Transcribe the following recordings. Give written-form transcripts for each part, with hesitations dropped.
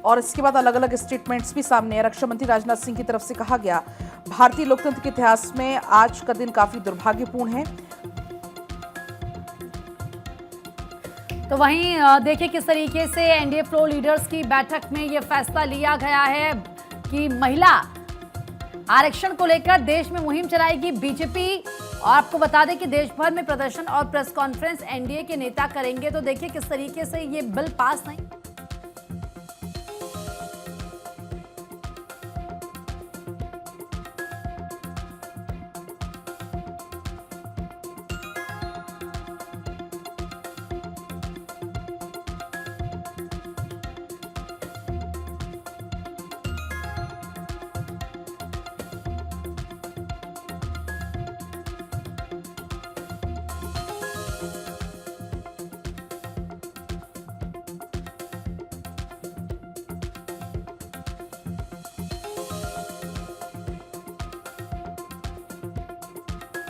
और इसके बाद अलग अलग स्टेटमेंट्स भी सामने आए। रक्षा मंत्री राजनाथ सिंह की तरफ से कहा गया, भारतीय लोकतंत्र के इतिहास में आज का दिन काफी दुर्भाग्यपूर्ण है। तो वहीं देखिए किस तरीके से एनडीए फ्लोर लीडर्स की बैठक में यह फैसला लिया गया है कि महिला आरक्षण को लेकर देश में मुहिम चलाएगी बीजेपी। और आपको बता दें कि देश भर में प्रदर्शन और प्रेस कॉन्फ्रेंस एनडीए के नेता करेंगे। तो देखिए किस तरीके से ये बिल पास नहीं।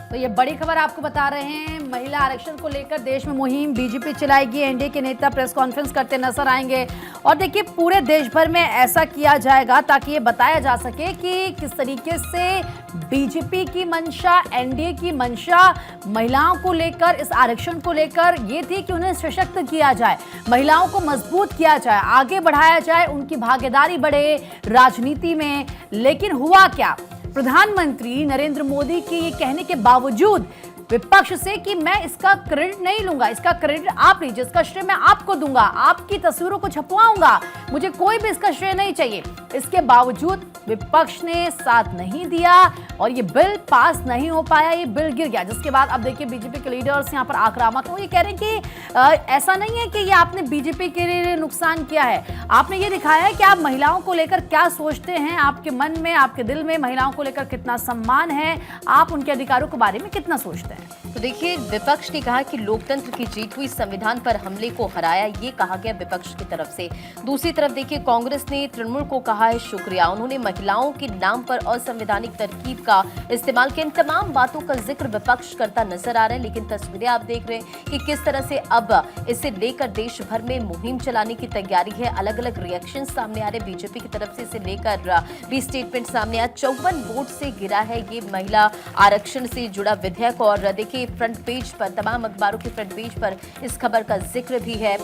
तो ये बड़ी खबर आपको बता रहे हैं, महिला आरक्षण को लेकर देश में मुहिम बीजेपी चलाएगी। एनडीए के नेता प्रेस कॉन्फ्रेंस करते नजर आएंगे और देखिए पूरे देश भर में ऐसा किया जाएगा ताकि ये बताया जा सके कि किस तरीके से बीजेपी की मंशा, एनडीए की मंशा महिलाओं को लेकर, इस आरक्षण को लेकर ये थी कि उन्हें सशक्त किया जाए, महिलाओं को मजबूत किया जाए, आगे बढ़ाया जाए, उनकी भागीदारी बढ़े राजनीति में। लेकिन हुआ क्या? प्रधानमंत्री नरेंद्र मोदी के ये कहने के बावजूद विपक्ष से कि मैं इसका क्रेडिट नहीं लूंगा, इसका क्रेडिट आप लीजिए, इसका श्रेय मैं आपको दूंगा, आपकी तस्वीरों को छपवाऊंगा, मुझे कोई भी इसका श्रेय नहीं चाहिए। इसके बावजूद विपक्ष ने साथ नहीं दिया और ये बिल पास नहीं हो पाया, ये बिल गिर गया। जिसके बाद अब देखिए बीजेपी के लीडर्स यहाँ पर आक्रामक, वो ये कह रहे हैं कि ऐसा नहीं है कि ये आपने बीजेपी के लिए नुकसान किया है, आपने ये दिखाया है कि आप महिलाओं को लेकर क्या सोचते हैं, आपके मन में, आपके दिल में महिलाओं को लेकर कितना सम्मान है, आप उनके अधिकारों के बारे में कितना सोचते हैं। तो देखिए विपक्ष ने कहा कि लोकतंत्र की जीत हुई, संविधान पर हमले को हराया, ये कहा गया विपक्ष की तरफ से। दूसरी तरफ देखिए कांग्रेस ने तृणमूल को कहा है शुक्रिया, उन्होंने महिलाओं के नाम पर असंवैधानिक तरकीब का इस्तेमाल किया। इन तमाम बातों का जिक्र विपक्ष करता नजर आ रहा है। लेकिन तस्वीरें आप देख रहे हैं कि किस तरह से अब इसे लेकर देश भर में मुहिम चलाने की तैयारी है। अलग अलग रिएक्शन सामने आ रहे, बीजेपी की तरफ से इसे लेकर भी स्टेटमेंट सामने आया। 54 वोट से गिरा है ये महिला आरक्षण से जुड़ा विधेयक। और देखिए फ्रंट पेज पर, तमाम अखबारों के फ्रंट पेज पर इस खबर का जिक्र भी है।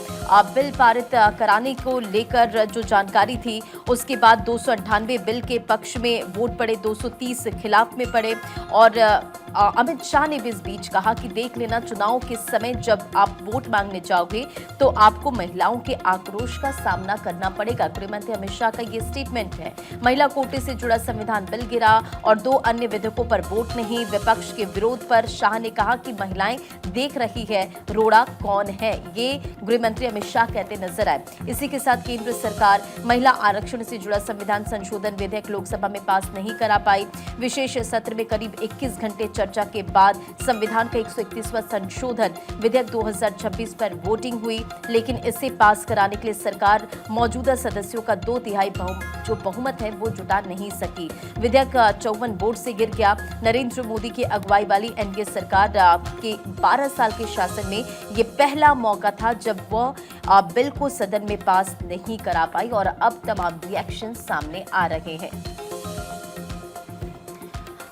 बिल पारित कराने को लेकर जो जानकारी थी, उसके बाद 298 बिल के पक्ष में वोट पड़े, 230 खिलाफ में पड़े। और अमित शाह ने भी इस बीच कहा कि देख लेना, चुनाव के समय जब आप वोट मांगने जाओगे तो आपको महिलाओं के आक्रोश का सामना करना पड़ेगा। गृहमंत्री अमित शाह का ये स्टेटमेंट है। महिला कोटे से जुड़ा संविधान बिल गिरा और 2 अन्य विधेयकों पर वोट नहीं। विपक्ष के विरोध पर शाह ने कहा कि महिलाएं देख रही है, रोड़ा कौन है, ये गृहमंत्री अमित शाह कहते नजर आए। इसी के साथ केंद्र सरकार महिला आरक्षण से जुड़ा संविधान संशोधन विधेयक लोकसभा में पास नहीं करा पाई। विशेष सत्र में करीब 21 घंटे चर्चा के बाद संविधान का 131वां संशोधन विधेयक 2026 पर वोटिंग हुई। लेकिन इसे पास कराने के लिए सरकार मौजूदा सदस्यों का 2/3 जो बहुमत है वो जुटा नहीं सकी। विधेयक 54 वोट से गिर गया। नरेंद्र मोदी की अगुवाई वाली एनडीए सरकार के 12 साल के शासन में ये पहला मौका था जब वह बिल को सदन में पास नहीं करा पाई और अब तमाम रिएक्शन सामने आ रहे हैं।